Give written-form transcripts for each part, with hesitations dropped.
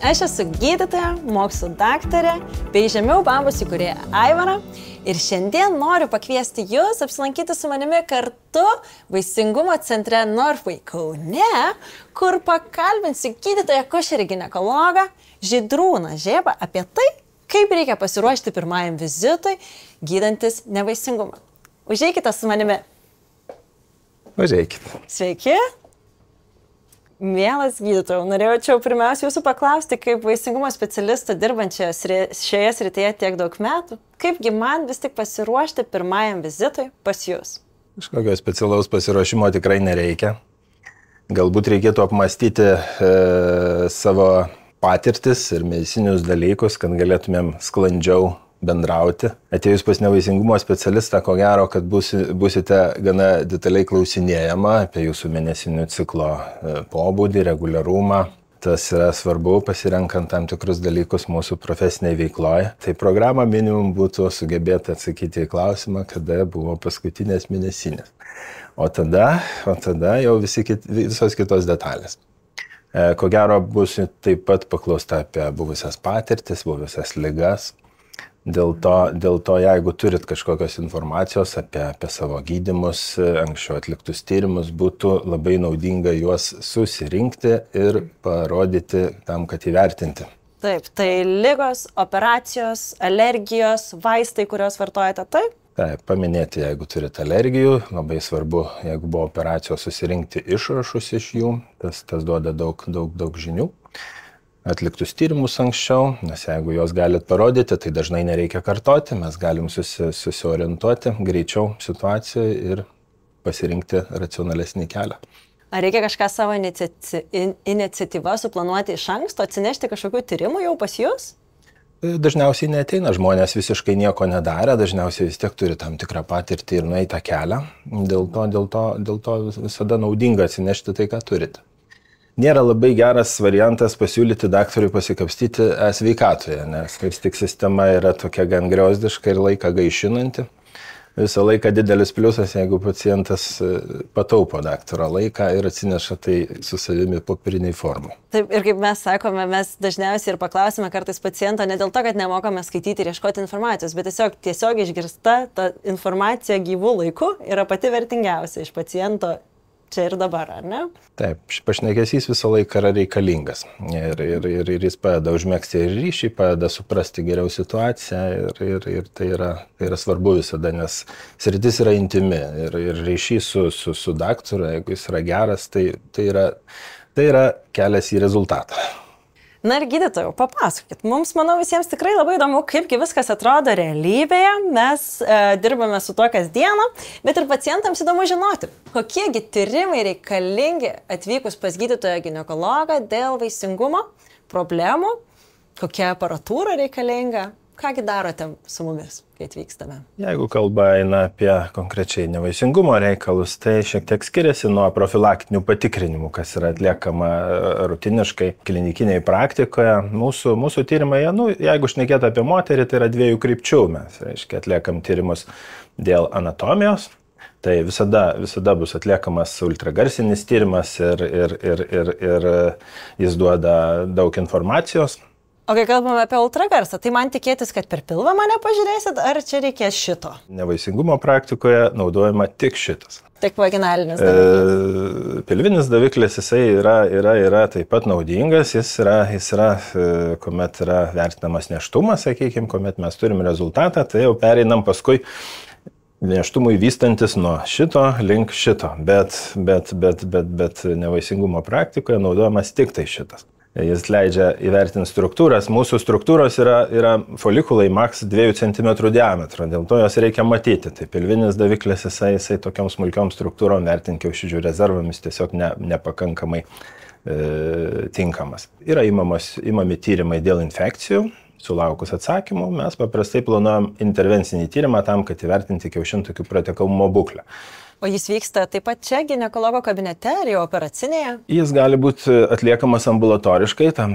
Aš esu gydytoja, mokslų daktarė, bei Žemiau bambos įkūrėja Aivara ir šiandien noriu pakviesti jūs apsilankyti su manimi kartu Vaisingumo centre Northway Kaune, kur pakalbinsiu gydytoją akušerį ginekologą Žydrūną Žėbą apie tai, kaip reikia pasiruošti pirmajam vizitui gydantis nevaisingumą. Užeikite su manimi. Užeikite. Sveiki. Mielas gydytojau, norėjau pirmiausia jūsų paklausti, kaip vaisingumo specialisto dirbančioje šioje srityje tiek daug metų, kaipgi man vis tik pasiruošti pirmajam vizitui pas jūs? Kažkokio specialaus pasiruošimo tikrai nereikia. Galbūt reikėtų apmastyti savo patirtis ir medicinius dalykus, kad galėtumėm sklandžiau bendrauti. Atėjus pas nevaisingumo specialistą, ko gero, kad būsite gana detaliai klausinėjama apie jūsų mėnesinių ciklo pobūdį, reguliarumą. Tas yra svarbu pasirenkant tam tikrus dalykus mūsų profesiniai veikloje. Tai programa minimum būtų sugebėti atsakyti į klausimą, kada buvo paskutinės mėnesinės. O tada jau visos kitos detalės. Ko gero, bus taip pat paklausta apie buvusias patirtis, buvusias ligas. Dėl to, jeigu turit kažkokios informacijos apie savo gydymus, anksčiau atliktus tyrimus, būtų labai naudinga juos susirinkti ir parodyti tam, kad įvertinti. Taip, tai ligos, operacijos, alergijos, vaistai, kuriuos vartojate, taip? Taip, paminėti, jeigu turit alergijų, labai svarbu, jeigu buvo operacijos, susirinkti išrašus iš jų, tas duoda daug žinių. Atliktus tyrimus anksčiau, nes jeigu juos galit parodyti, tai dažnai nereikia kartoti, mes galim susiorientuoti greičiau situacijoje ir pasirinkti racionalesnį kelią. Ar reikia kažką savo iniciatyvą suplanuoti iš anksto, atsinešti kažkokių tyrimų jau pas jūs? Dažniausiai neateina žmonės visiškai nieko nedarę, dažniausiai vis tiek turi tam tikrą patirtį ir nueitą kelią, dėl to visada naudinga atsinešti tai, ką turite. Nėra labai geras variantas pasiūlyti daktarui pasikapstyti sveikatoje, nes vis tik sistema yra tokia gan griozdiška ir laiką gaišinanti. Visą laiką didelis pliusas, jeigu pacientas pataupo daktaro laiką ir atsineša tai su savimi popieriniai formai. Taip, ir kaip mes sakome, mes dažniausiai ir paklausime kartais paciento ne dėl to, kad nemokame skaityti ir ieškoti informacijos, bet tiesiog išgirsta ta informacija gyvų laiku yra pati vertingiausia iš paciento čia ir dabar, ar ne? Taip, pašnekesys visą laiką yra reikalingas ir jis padeda užmegzti ir ryšį, padeda suprasti geriau situaciją ir tai yra svarbu visada, nes sritis yra intimi ir ryšys su daktaru, jeigu jis yra geras, tai yra kelias į rezultatą. Na ir gydytojau, papasakokit, mums, manau, visiems tikrai labai įdomu, kaipgi viskas atrodo realybėje, mes dirbame su tuo kasdieną, bet ir pacientams įdomu žinoti, kokiegi tyrimai reikalingi atvykus pas gydytoją ginekologą dėl vaisingumo, problemų, kokia aparatūra reikalinga, kągi darote su mumis, kai atvykstame. Jeigu kalba eina apie konkrečiai nevaisingumo reikalus, tai šiek tiek skiriasi nuo profilaktinių patikrinimų, kas yra atliekama rutiniškai klinikinėje praktikoje. Mūsų tyrimai, jeigu šnekėtų apie moterį, tai yra dviejų krypčių. Mes, atliekam tyrimus dėl anatomijos. Tai visada bus atliekamas ultragarsinis tyrimas ir jis duoda daug informacijos. O kai kalbame apie ultragarsą, tai man tikėtis, kad per pilvą mane pažiūrėsit, ar čia reikės šito? Nevaisingumo praktikoje naudojama tik šitas. Tik vaginalinis daviklis. Pilvinis daviklis, jisai yra taip pat naudingas, jis yra, kuomet yra vertinamas nėštumas, sakykime, kuomet mes turim rezultatą, tai jau pereinam paskui nėštumui vystantis nuo šito link šito, bet nevaisingumo praktikoje naudojamas tik tai šitas. Jis leidžia įvertinti struktūras. Mūsų struktūros yra folikulai maks 2 cm diametro, dėl to jos reikia matyti. Tai pilvinis daviklis jisai tokiom smulkiom struktūrom vertinti kiaušidžių rezervomis tiesiog nepakankamai tinkamas. Yra imami tyrimai dėl infekcijų. Sulaukus atsakymų, mes paprastai planuojam intervencinį tyrimą tam, kad įvertinti kiaušintakių pratekamumo būklę. O jis vyksta taip pat čia ginekologo kabinete ar jau operacinėje? Jis gali būti atliekamas ambulatoriškai, tam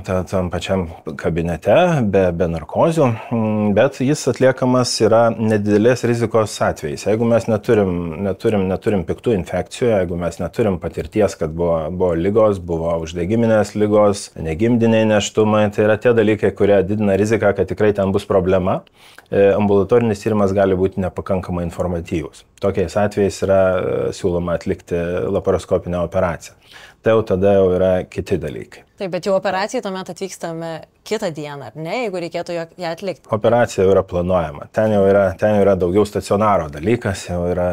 pačiam kabinete, be narkozių, bet jis atliekamas yra nedidelės rizikos atvejais. Jeigu mes neturim piktų infekcijų, jeigu mes neturim patirties, kad buvo lygos, buvo uždegiminės lygos, negimdiniai nėštumai, tai yra tie dalykai, kurie didina riziką, kad tikrai ten bus problema. Ambulatorinis tyrimas gali būti nepakankamai informatyvus. Tokiais atvejais yra siūloma atlikti laparoskopinę operaciją. Tai jau tada jau yra kiti dalykai. Taip, bet jau operacijai tuomet atvykstame kitą dieną, ar ne, jeigu reikėtų ją atlikti? Operacija jau yra planuojama. Ten jau yra daugiau stacionaro dalykas, jau yra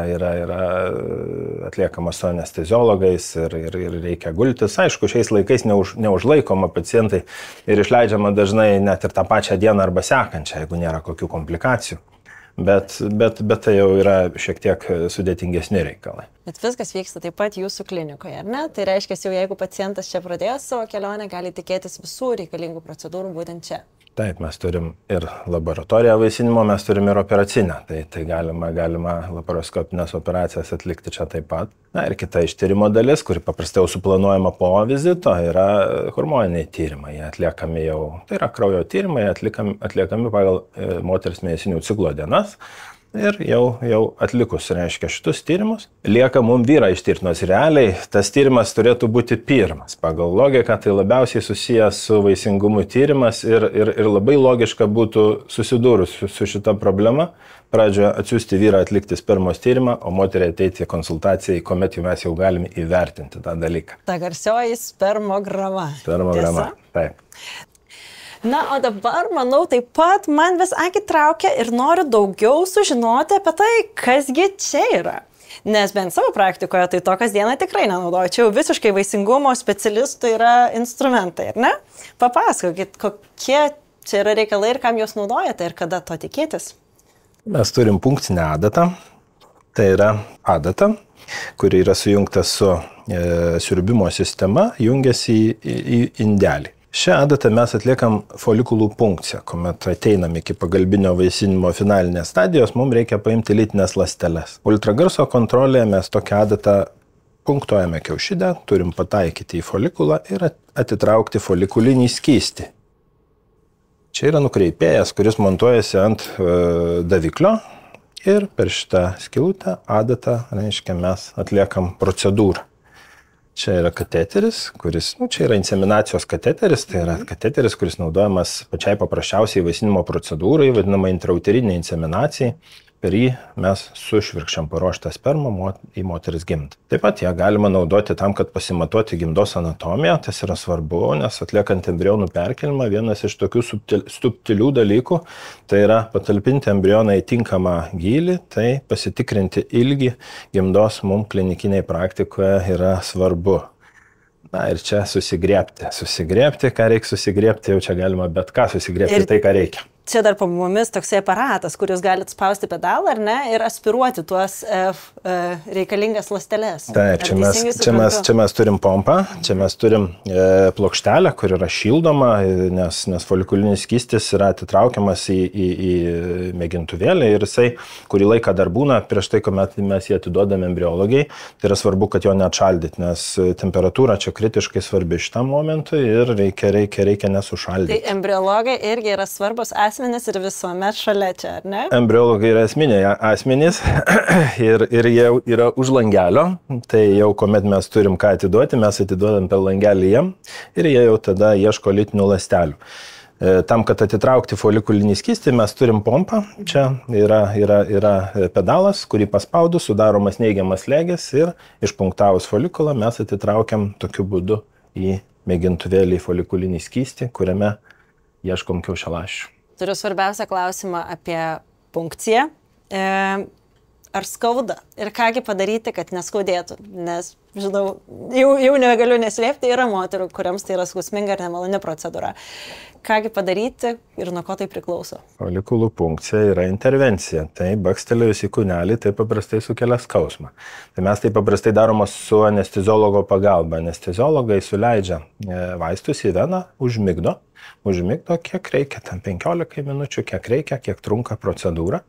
atliekama su anesteziologais ir reikia gultis. Aišku, šiais laikais neužlaikoma pacientai ir išleidžiama dažnai net ir tą pačią dieną arba sekančią, jeigu nėra kokių komplikacijų. Bet tai jau yra šiek tiek sudėtingesni reikalai. Bet viskas vyksta taip pat jūsų klinikoje, ar ne? Tai reiškia, jau jeigu pacientas čia pradės savo kelionę, gali tikėtis visų reikalingų procedūrų būtent čia. Taip, mes turim ir laboratoriją vaisinimo, mes turim ir operacinę. Tai galima laparoskopinės operacijas atlikti čia taip pat. Na ir kita ištyrimo dalis, kuri paprastai suplanuojama po vizito, yra hormoniniai tyrimai. Jie atliekami jau, tai yra kraujo tyrimai, atliekami pagal moters mėnesinių ciklo dienas. Ir jau atlikus, reiškia, šitus tyrimus, lieka mums vyrą ištirti, nors realiai tas tyrimas turėtų būti pirmas. Pagal logiką tai labiausiai susijęs su vaisingumu tyrimas ir labai logiška būtų susidūrus su šita problema, pradžioje atsiųsti vyrą atlikti spermos tyrimą, o moteriai ateiti konsultacijai, kuomet jau mes jau galime įvertinti tą dalyką. Ta garsioji spermograma. Spermograma, taip. Na, o dabar, manau, taip pat man vis akį traukia ir noriu daugiau sužinoti apie tai, kasgi čia yra. Nes bent savo praktikoje tai to kasdieną tikrai nenaudoju. Čia jau visiškai vaisingumo specialistų yra instrumentai, ar ne? Papasakokit, kokie čia yra reikalai ir kam jūs naudojate ir kada to tikėtis. Mes turim punkcinę adatą. Tai yra adata, kuri yra sujungta su siurbimo sistema, jungiasi į indelį. Šią adatą mes atliekam folikulų punkciją, kuomet ateinam iki pagalbinio vaisinimo finalinės stadijos, mums reikia paimti lytinės ląsteles. Ultragarso kontrolėje mes tokią adatą punktuojame kiaušidę, turim pataikyti į folikulą ir atitraukti folikulinį skystį. Čia yra nukreipėjas, kuris montuojasi ant daviklio ir per šitą skylutę adatą, reiškia, mes atliekam procedūrą. Čia yra kateteris, kuris, čia yra inseminacijos kateteris, tai yra kateteris, kuris naudojamas pačiai paprasčiausiai vaisinimo procedūrai, vadinama intrauteriniai inseminacijai. Per jį mes sušvirkščiam paruoštą spermą į moteris gimdą. Taip pat ją galima naudoti tam, kad pasimatuoti gimdos anatomiją, tas yra svarbu, nes atliekant embrionų perkelimą, vienas iš tokių subtilių dalykų, tai yra patalpinti embrioną į tinkamą gylį, tai pasitikrinti ilgį gimdos mums klinikiniai praktikoje yra svarbu. Na ir čia susigriebti, ką reikia susigriebti, jau čia galima bet ką susigriebti, tai ką reikia. Čia dar po mumis toksai aparatas, kur jūs galite spausti pedalą, ar ne, ir aspiruoti tuos reikalingas ląsteles. Taip, čia mes turim pompą, čia mes turim plokštelę, kur yra šildoma, nes folikulinis skystis yra atitraukiamas į mėgintuvėlį ir jisai kurį laiką dar būna, prieš tai, kuomet mes jį atiduodame embriologijai, tai yra svarbu, kad jo neatšaldyti, nes temperatūra čia kritiškai svarbi šitam momentui ir reikia nesušaldyti. Tai embriologai irgi yra svarbus asmenys ir visuomet šalia čia, ar ne? Embriologai yra esminiai asmenys ir jie yra už langelio, tai jau kuomet mes turim ką atiduoti, mes atiduodam per langelį jiem ir jie jau tada ieško lytinių ląstelių. Tam, kad atitraukti folikulinį skystį, mes turim pompą, čia yra pedalas, kurį paspaudus, sudaromas neigiamas slėgis ir išpunktavus folikulą mes atitraukiam tokiu būdu į mėgintuvėlį folikulinį skystį, kuriame ieškom kiaušialąsčių. Turiu svarbiausią klausimą apie punkciją. Ar skauda? Ir kągi padaryti, kad neskaudėtų? Nes žinau, jau negaliu neslėpti, yra moterų, kuriams tai yra skausminga ir nemaloni procedūra. Kągi padaryti ir nuo ko tai priklauso? Folikulų punkcija yra intervencija. Tai bakstelėjus į kūnelį, tai paprastai sukelia skausmą. Tai mes tai paprastai daroma su anesteziologo pagalba. Anesteziologai suleidžia vaistus į veną, užmigdo, kiek reikia, ten 15 minučių, kiek reikia, kiek trunka procedūra.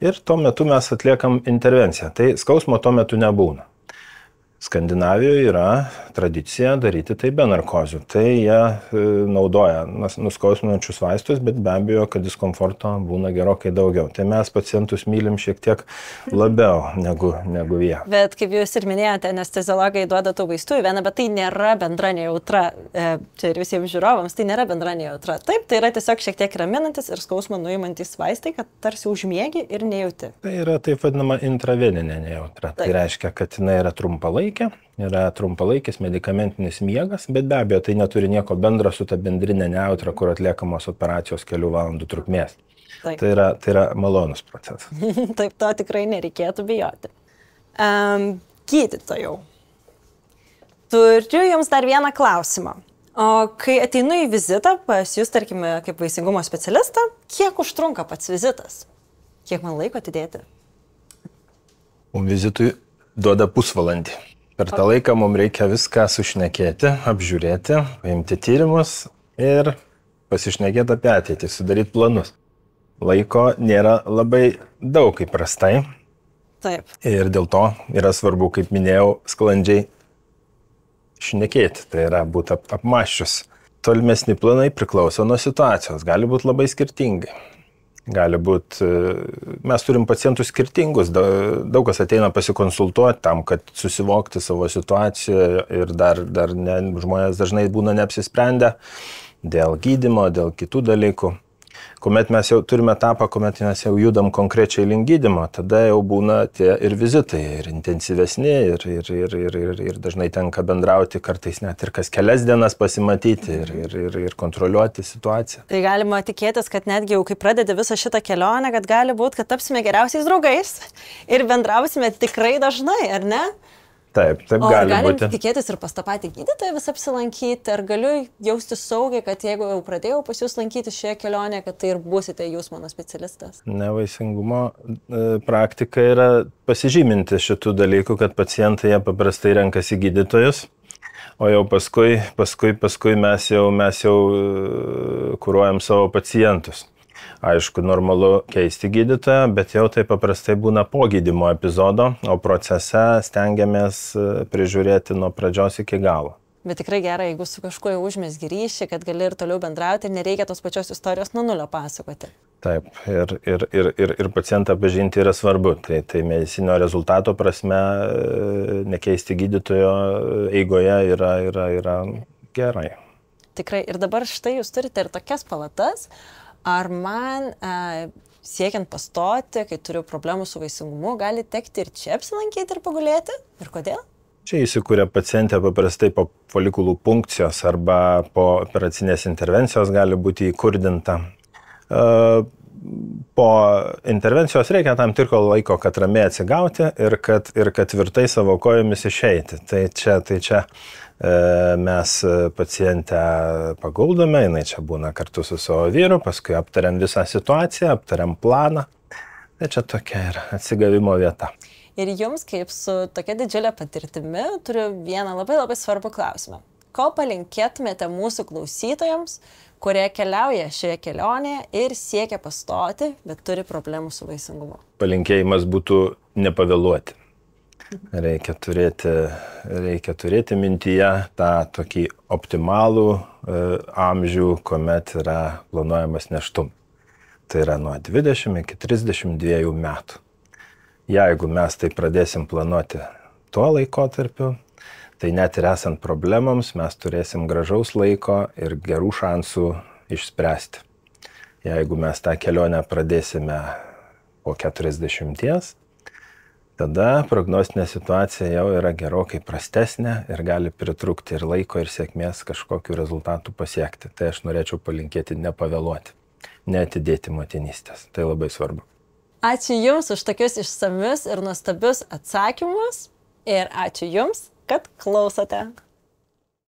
Ir tuo metu mes atliekam intervenciją. Tai skausmo tuo metu nebūna. Skandinavijoje yra tradicija daryti tai be narkozių. Tai jie naudoja nuskausminančius vaistus, bet be abejo, kad diskomforto būna gerokai daugiau. Tai mes pacientus mylim šiek tiek labiau negu jie. Bet kaip jūs ir minėjote, anesteziologai duoda tų vaistų į veną, bet tai nėra bendra nejautra. Čia ir visiems žiūrovams, tai nėra bendra nejautra. Taip, tai yra tiesiog šiek tiek raminantis ir skausmą nuimantis vaistai, kad tarsi užmiegi ir nejauti. Tai yra taip vadinama intraveninė nejautra. Tai reiškia, kad jinai yra trumpalaikis medikamentinis miegas, bet be abejo tai neturi nieko bendro su ta bendrinė nejautra, kur atliekamos operacijos kelių valandų trukmės. Taip. Tai yra malonus procesas. Taip, to tikrai nereikėtų bijoti. Gydytojau, turiu jums dar vieną klausimą. O kai ateinu į vizitą pas jūs, tarkime, kaip vaisingumo specialistą, kiek užtrunka pats vizitas? Kiek man laiko atidėti? Vizitui duoda pusvalandį. Per tą laiką mums reikia viską sušnekėti, apžiūrėti, paimti tyrimus ir pasišnekėti apie ateitį, sudaryti planus. Laiko nėra labai daug įprastai. Taip. Ir dėl to yra svarbu, kaip minėjau, sklandžiai šnekėti, tai yra būti apmąsčius. Tolimesni planai priklauso nuo situacijos, gali būti labai skirtingai. Gali būti, mes turim pacientus skirtingus, daug kas ateina pasikonsultuoti tam, kad susivokti savo situaciją ir dar žmonės dažnai būna neapsisprendę dėl gydymo, dėl kitų dalykų. Kuomet mes jau turime etapą, kuomet mes jau judam konkrečiai link gydymo, tada jau būna tie ir vizitai, ir intensyvesni, ir dažnai tenka bendrauti, kartais net ir kas kelias dienas pasimatyti ir kontroliuoti situaciją. Tai galima tikėtis, kad netgi jau kai pradedi visą šitą kelionę, kad gali būti, kad tapsime geriausiais draugais ir bendrausime tikrai dažnai, ar ne? Taip gali būti. O galim tikėtis ir pas tą patį gydytoją vis apsilankyti, ar galiu jausti saugiai, kad jeigu jau pradėjau pas jūs lankyti šioje kelionėje, kad tai ir būsite jūs mano specialistas? Nevaisingumo praktika yra pasižyminti šitų dalykų, kad pacientai jie paprastai renkasi gydytojus, o jau paskui mes jau kuruojam savo pacientus. Aišku, normalu keisti gydytoją, bet jau tai paprastai būna po gydymo epizodo, o procese stengiamės prižiūrėti nuo pradžios iki galo. Bet tikrai gerai, jeigu su kažkuo jau užmesgi ryšį, kad gali ir toliau bendrauti ir nereikia tos pačios istorijos nuo nulio pasakoti. Taip, ir pacientą pažinti yra svarbu. Tai medicinio rezultato prasme nekeisti gydytojo eigoje yra gerai. Tikrai, ir dabar štai jūs turite ir tokias palatas. Ar man siekiant pastoti, kai turiu problemų su vaisingumu, gali tekti ir čia apsilankyti ir pagulėti? Ir kodėl? Čia įsikūrė pacientė paprastai po folikulų punkcijos arba po operacinės intervencijos gali būti įkurdinta. Po intervencijos reikia tam tikro laiko, kad ramiai atsigauti ir kad tvirtai savo kojomis išeiti. Tai čia mes pacientę paguldome, jinai čia būna kartu su savo vyru, paskui aptariam visą situaciją, aptariam planą. Tai čia tokia yra atsigavimo vieta. Ir jums, kaip su tokia didžiulė patirtimi, turiu vieną labai svarbų klausimą. Ko palinkėtumėte mūsų klausytojams, kurie keliauja šioje kelionėje ir siekia pastoti, bet turi problemų su vaisingumu? Palinkėjimas būtų nepavėluoti. Reikia turėti mintyje tą tokį optimalų amžių, kuomet yra planuojamas nėštumas. Tai yra nuo 20 iki 32 metų. Jeigu mes tai pradėsim planuoti tuo laikotarpiu, tai net ir esant problemams mes turėsim gražaus laiko ir gerų šansų išspręsti. Jeigu mes tą kelionę pradėsime po 40, tada prognostinė situacija jau yra gerokai prastesnė ir gali pritrūkti ir laiko, ir sėkmės kažkokių rezultatų pasiekti. Tai aš norėčiau palinkėti nepavėluoti, neatidėti motinystės. Tai labai svarbu. Ačiū Jums už tokius išsamius ir nuostabius atsakymus ir ačiū Jums, kad klausote.